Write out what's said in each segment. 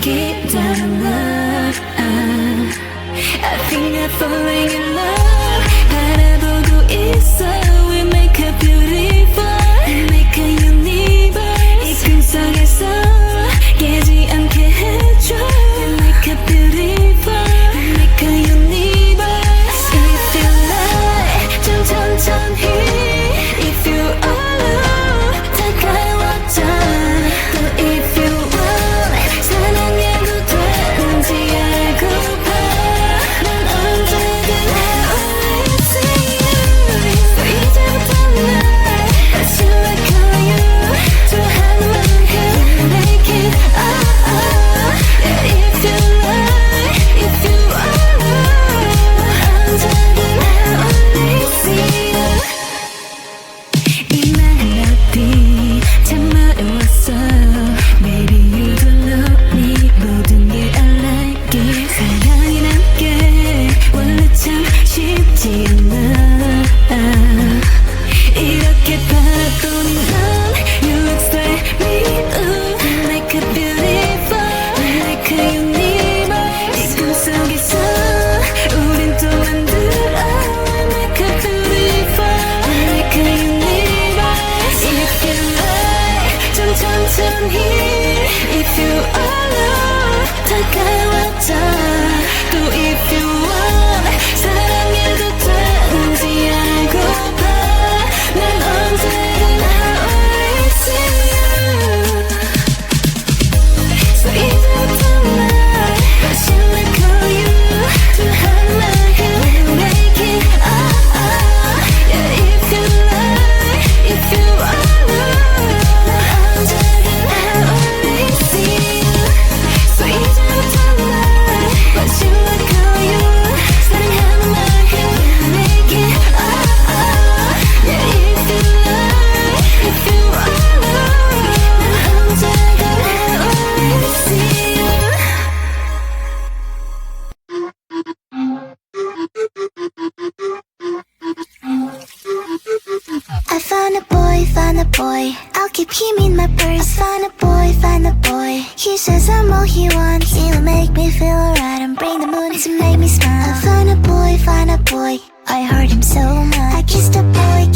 keep down love. I think I'm falling in love. 바라보고 있어. We make a beautiful, make a universe. 이 꿈속에서 깨지 않게 해줘. We make a beautiful, make a universe. If you like, 좀 천천히. If you alone, 다가와줘. 또 if you want, 사랑해도 되는지 알고봐. 난 언제든 I will see you. So 이제부터 날 다시 like you. 좋아하는 만큼 make it Yeah, if you like, if you alone, 언제든 I only see you. 이 멜로디 참 어려웠어. Maybe you don't know me. 모든 게 I like it. 사랑이 남게 원래 참 쉽지 않아. 이렇게 바라보는 넌 You look straight me. Ooh, like a beautiful, like a universe. 이 꿈속에서 우린 또 만들어. Like a beautiful, like a universe. If you like, 좀 천천히. If you alone, 다가와줘. 또 if you want, 사랑해도 되는지 알고봐. 난 언제든 I only see you. So 이제부터 날 다시 like you. 좋아하는 만큼 make it Yeah, if you like, if you alone, 난 언제든 I only see you. So 이제부터 날 다시 like you. 사랑하는 만큼 make it Yeah, if you like, if you alone, 난 언제든 I only see you. I found a boy, I'll keep him in my purse. I found a boy, he says I'm all he wants. He'll make me feel alright and bring the moon to make me smile. I found a boy, I heard him so much. I kissed the boy,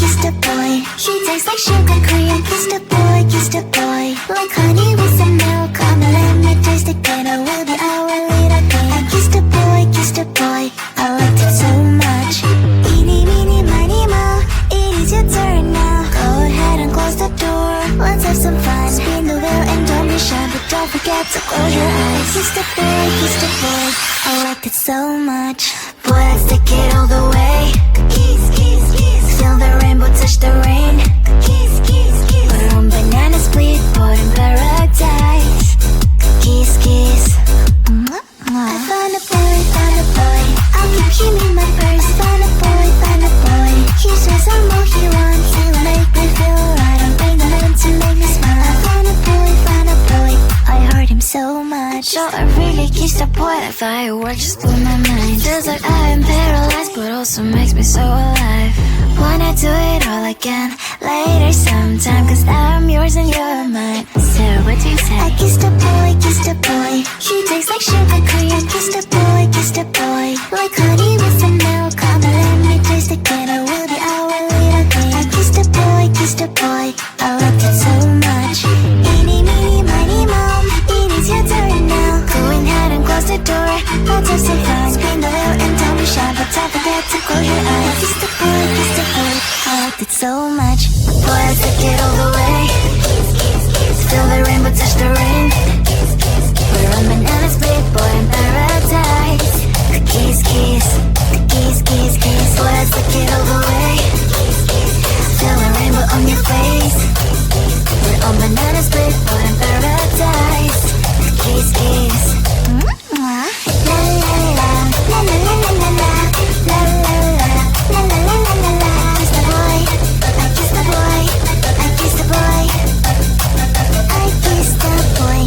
he tastes like sugar cream. Kiss the boy, like honey with some milk. Come and let me taste it, and I will be our little king. I kissed the boy, I liked it so much. Eeny, meeny, miny, moe, it is your turn now. Go ahead and close the door, let's have some fun. Spin the wheel and don't be shy, but don't forget to close your eyes. Kiss the boy, I liked it so much. Boy, let's take it all the way. Kiss, kiss, kiss. Feel the rainbow touch the rain. Kiss, kiss, kiss. We're on banana split, boat in paradise. Kiss, kiss. I found a boy, I'll keep him in my purse. Found a boy, he says I'm all he wants. He'll make me feel alright and bring the moon to make me smile. I found a boy, I heard him so much. So I really kissed the boy, like fireworks just blew my mind. Feels like I am paralyzed, but also makes me so alive. Wanna do it all again later sometime, cause now I'm yours and you're mine. So what do you say? I kissed the boy, he tastes like sugar cream. Kiss the boy, like honey with some milk. Come and let me taste it, and I will be our little king. I kissed the boy, I loved it so much. Eeny, meeny, miny, moe, it is your turn now. Go ahead and close the door, let's have some fun. Spin the wheel and don't be shy, but don't forget to close your eyes. Kiss the boy, I liked it so much. Boy, let's take it all the way. Feel the rainbow touch the rain. We're on banana split, boy in paradise. Kiss, kiss, kiss, kiss, kiss. Boy, let's take it all the way. Feel the rainbow on your face. We're on banana split, boy in paradise. Kiss, kiss. La la la, la la la la la la, la la la, la la la la la la. Kiss the boy, I kiss the boy, I kiss the boy, I kiss the boy.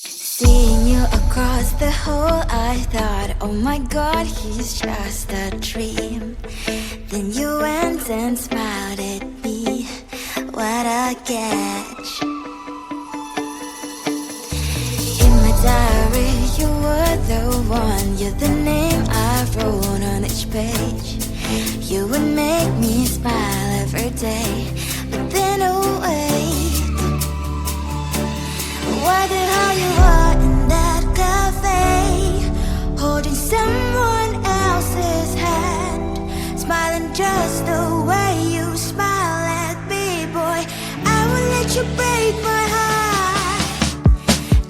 Seeing you across the hall, I thought, oh my god, he's just a dream. Then you went and smiled at me. What a catch. you were the one. You're the name I wrote on each page. You would make me smile every day. But then oh wait, why the hell you are in that cafe, holding someone else's hand, smiling just the way you smile at me, boy. I will let you break my heart.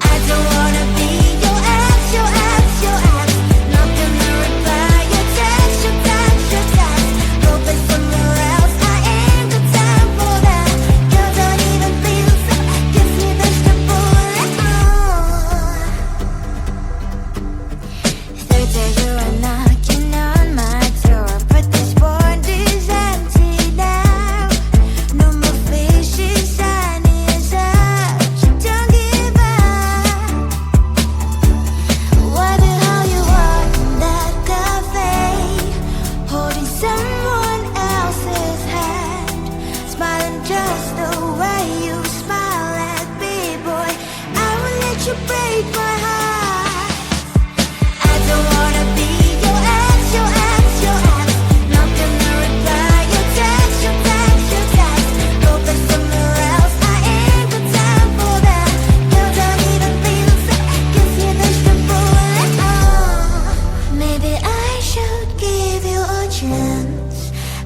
I don't wanna be your ex, your ex, your ex. Not gonna reply your text, your text, your text. Go play somewhere else, I ain't got time for that. You don't even feel so, kiss me vegetable. Third day you are knocking on my door, but this board is empty now. No more fishes, sun is up. You don't give up. Why the hell you are in that cafe, holding someone else's hand, smiling just the way you smile at me, boy. I will let you break my heart. I don't wanna be your ex, your ex, your ex. Not gonna reply your text, your text, your text. Go play somewhere else, I ain't got time for that. You don't even feel so, kiss me vegetable. Maybe I should give you a chance.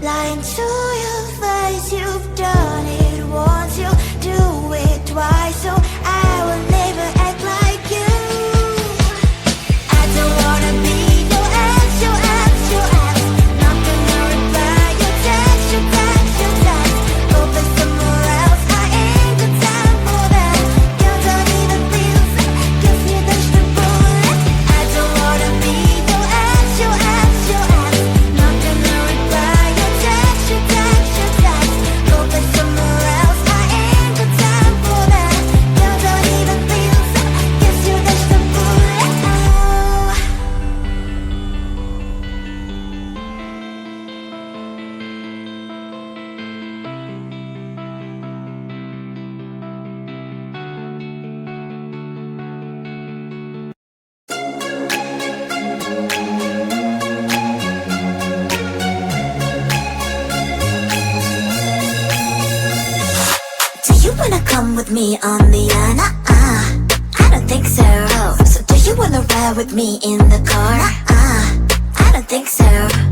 Lying to your face, you've done it once, you do it twice, so I will never act like you. I don't wanna be your ex, your ex, your ex. Not gonna reply your text, your text, your text. Go play somewhere else, I ain't got time for that. You don't even feel so, kiss me vegetable. I don't wanna be your ex, your ex, your ex. Not gonna reply your text, your text, your text. Go play somewhere else, I ain't got time for that. You don't even feel so, kiss you vegetable. Do you wanna come with me on the I don't think so. So do you wanna ride with me in the car? I don't think so.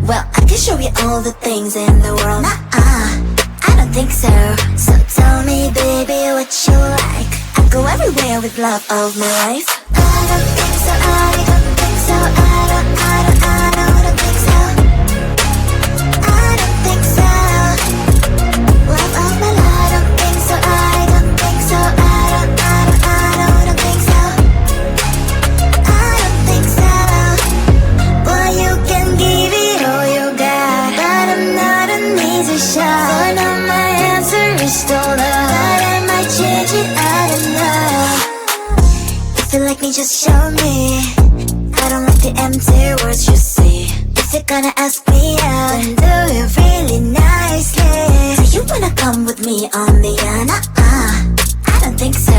Well, I can show you all the things in the world. I don't think so. So tell me, baby, what you like. I go everywhere with love of my life. I don't think so. I don't think so. I don't think so. I don't think so. Love of my life. I don't think so. I don't think so. I don't think so. I don't think so. Boy, you can give it all you got, but I'm not an easy shot. So now my answer is still love, but I might change it. I don't know. If you like me, just show me. I don't like the empty words you say. If you're gonna ask me out, then do it really nicely. Do you wanna come with me on the I don't think so.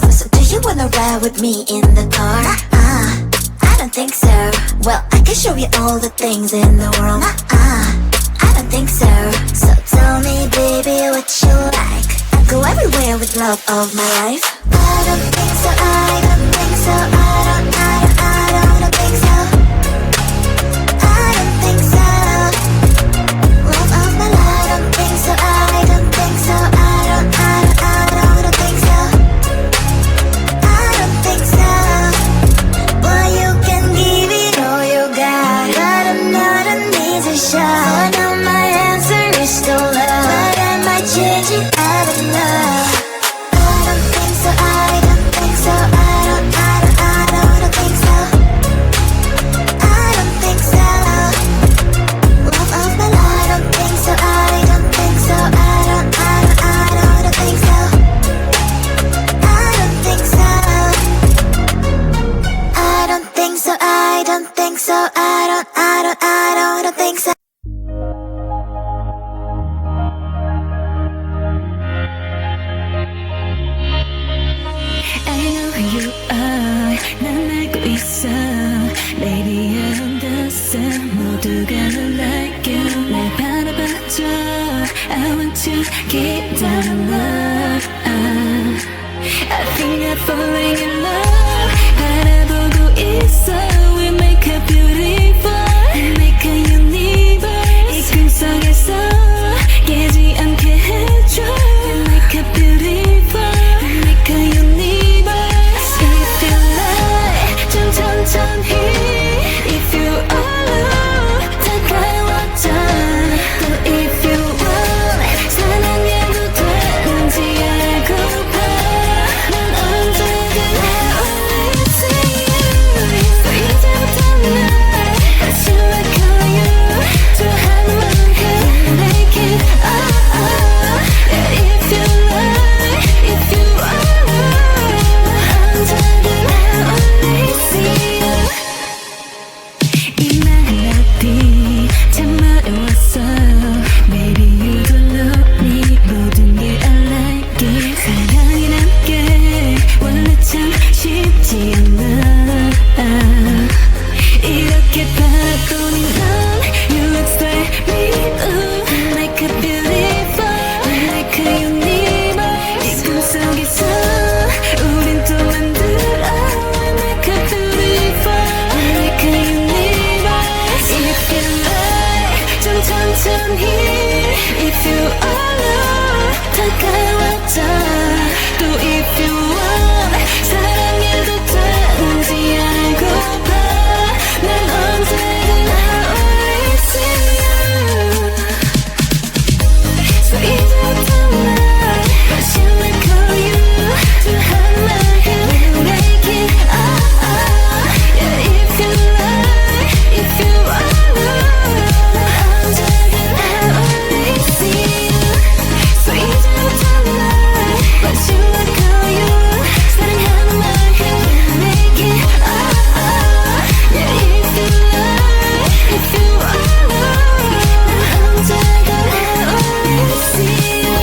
So do you wanna ride with me in the car? I don't think so. Well, I can show you all the things in the world. I don't think so. So tell me, baby, what you like. I go everywhere with love of my life. I don't think so. I don't think so. I don't think so. I don't think so. Love of my life. I don't think so. I don't think so. I don't think so. I don't think so. Boy, you can give it all you got, but I'm not an easy shot. So now my answer is still love, but I might change it. I don't know. I don't think so. I don't think so. I don't I want to keep that love. I think I'm falling in love. 바라보고 있어. We make a beautiful, make a universe. 이 꿈속에서 깨지 않게 해줘. We make a beautiful, make a universe. If you like, 좀 천천히. If you alone, 다가와줘. 또 if you want, 사랑해도 되는지 알고파. 난 언제든 only see you. So 이제부터 날 다시 like you. 좋아하는 만큼 make it Yeah, if you like, if you alone, 언제든 only see you. 이 멜로디 참 어려웠어. Maybe you don't know me. 모든 게 I like it. 사랑이란 게 원래 참 쉽지 않아. 이렇게 바라보니 넌 You inspire me. Ooh, like a beautiful, like a universe. 이 꿈속에서 우린 또 만들어. Like a beautiful, like a universe. If you like, 좀 천천히. If you alone, 다가와줘. 또 if you want, 사랑해도 되는지 알고봐. 난 언제든 only see you. So 이제부터 날 다시 like you. 좋아하는 만큼 make it Yeah, if you like, if you alone, 언제든 only see you. So 이제부터 날 다시 like you. 사랑하는 만큼 make it Yeah, if you like, if you alone, 언제든 only see you.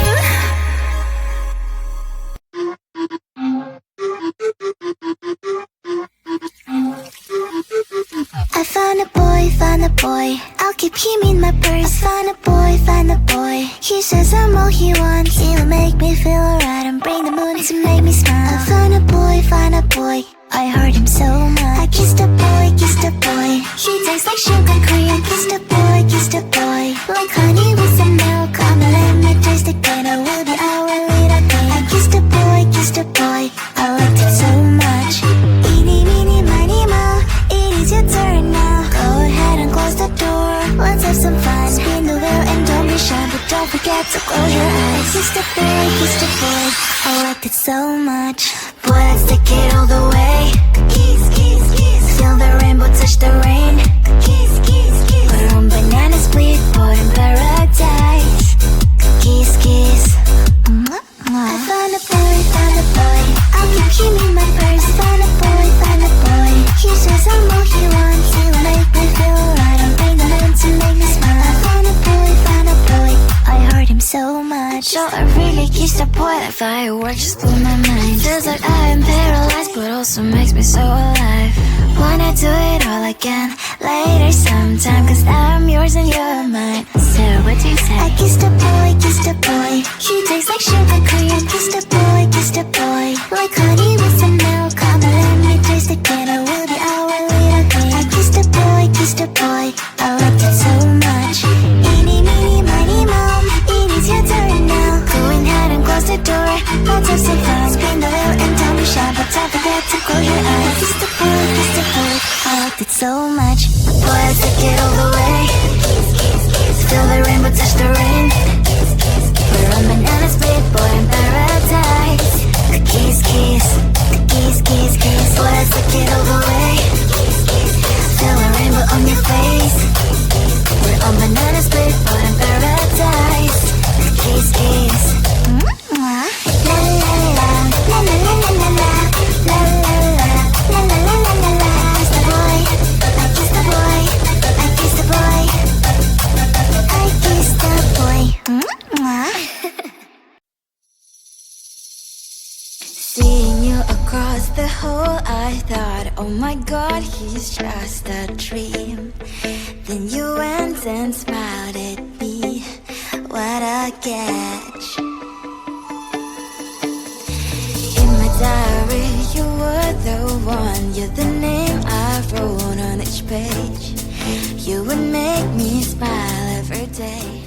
I found a boy, I'll keep him in my purse. Found a boy, he says I'm all he wants. He'll make me feel alright and bring the moon to make me smile. I found a boy, I heard him so much. I kissed the boy, he tastes like sugar Korean. Kissed the boy, like honey with some milk. Come and let me taste again, I will be our little thing. I kissed the boy, I liked it so much. Eeny, meeny, miny, moe, it is your turn now. Go ahead and close the door, let's have some fun. Spin the wheel and don't be shy, but don't forget to close your eyes. I kissed the boy, I liked it so much. Boy, let's take it all the way. Kiss, kiss, kiss. Feel the rainbow touch the rain. Kiss, kiss, kiss. We're on banana split, boy in paradise. Kiss, kiss. I found a boy, I'll keep him in my purse. Found a boy, he says I'm all he wants. He'll make me feel alright and bring the moon to make me smile. I found a boy, I heard him so much. So I really kissed the boy, like fireworks just blew my mind. Feels like I am paralyzed, but also makes me so alive. Wanna do it all again later sometime, cause I'm yours and you're mine. So what do you say? I kissed the boy, he tastes like sugar Korean. Kissed the boy, like honey with some milk. Come and let me taste again, I will be our little thing. I kissed the boy, I liked it so much. Eeny, meeny, miny, moe, it is your turn now. Go ahead and close the door, let's have some fun. Spin the wheel and don't be shy, but don't forget to close your eyes. I kissed the boy, I liked it so much. Boy, let's take it all the way. Feel the rainbow touch the rain. We're on banana split, boy in paradise. Kiss, kiss, kiss, kiss, kiss. Boy, let's take it all the way. Feel the rainbow on your face. We're on banana split, boy in paradise. Kiss, kiss. La la la, la la la la la la, la la la, la la la la la la. I kissed the boy, I kissed the boy, I kissed the boy, I kissed the boy. Seeing you across the hall, I thought, oh my god, he's just a dream. Then you went and smiled at me. what a catch. In my diary, you were the one. You're the name I wrote on each page. You would make me smile every day.